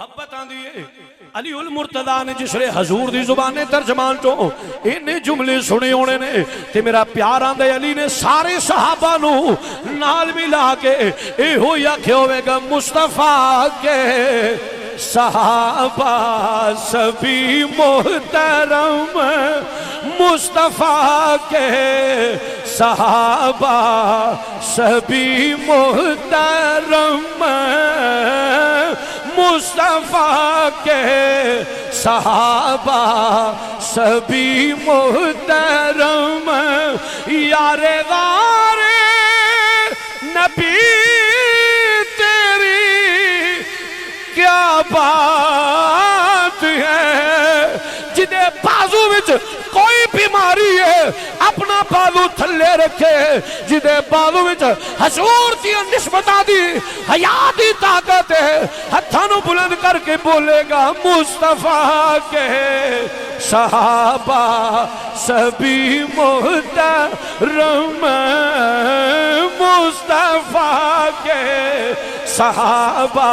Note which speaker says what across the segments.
Speaker 1: محبت آندی ہے علی المرتضی نے جس نے حضور دی زبان ترجمان چو انہیں جملے سنے ہونے نے تے میرا پیار آندے علی نے سارے صحابہ نو نال ملا کے اے ہوئی آکھے ہوئے گا مصطفیٰ کے صحابہ سبھی محترم مصطفیٰ کے صحابہ سبھی محترم مصطفیٰ کے صحابہ سبھی محترم یار غار نبی تیری کیا بات ہے جدے بازو وچ کوئی بیماری ہے اپنا بازو تھلے رکھے جدے بازو وچ حضور دی نسبتاں دی حیاتی طاقت ہے ہتھاں نو بلند کر کے بولے گا مصطفیٰ کے صحابہ سبھی محترم مصطفیٰ کے صحابہ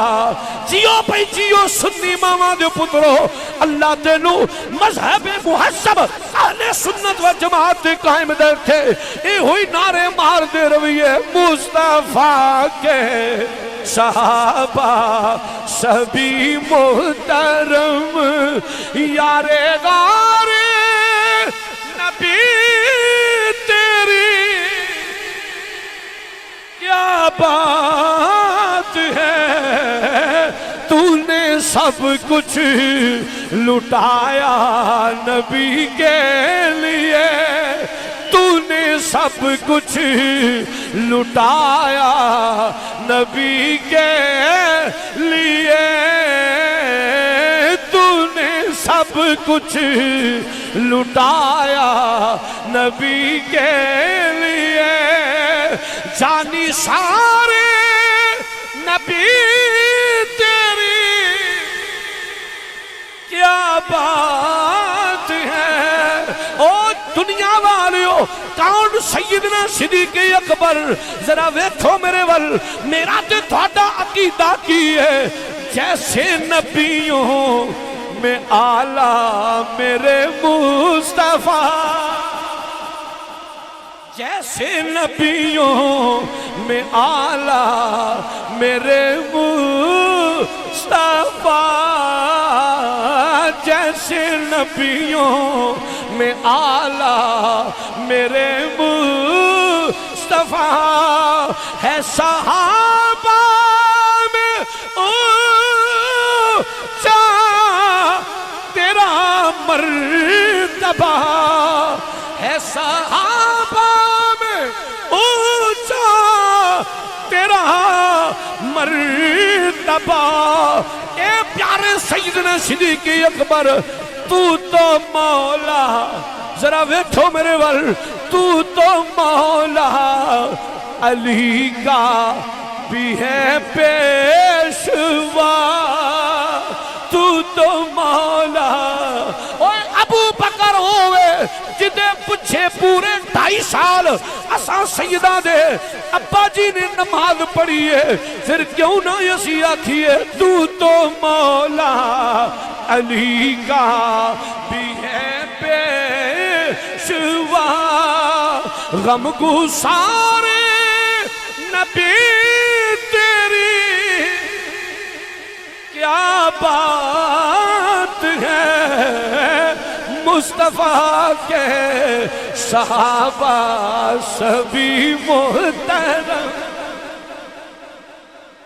Speaker 1: جیو پہ جیو سنی ماما دے پترو اللہ تینو مذہب محسب اہل سنت و جماعت دے قائم دے رکھے اے ہوئی نعرے مار دے رویے مصطفیٰ کے صحابہ سبھی محترم یار غار نبی تیری کیا بات ہے تو نے سب کچھ لٹایا نبی کے لیے تو نے سب کچھ لٹایا نبی کے لیے تو نے سب کچھ لٹایا نبی کے لیے جانی سارے نبی تیری کیا بات ہے او دنیا والیو کون سیدنا صدیق اکبر ذرا ویکھو میرے ول میرا تے تھوڑا عقیدہ کی ہے جیسے نبیوں میں آلہ میرے مصطفیٰ جیسے نبیوں میں آلہ میرے مصطفیٰ جیسے نبیوں میں آلہ میرے مصطفیٰ ہے صحابہ میں اونچا تیرا مرتبہ ہے صحابہ میں اونچا تیرا مرتبہ اے پیارے سیدنا صدیق اکبر تو مولا ذرا ویٹھو میرے ول تو مولا علی کا بھی ہے پیشوا تو مولا اوہ ابو بکر ہوئے جدے پچھے پورے 2.5 سال اساں سیدہ دے ابا جی نے نماز پڑھی ہے پھر کیوں نہ یسی آکھیے تو مولا علی کا بھی ہے پیشوا غم گسارے نبی تیری کیا بات ہے مصطفیٰ کے صحابہ سبھی محترم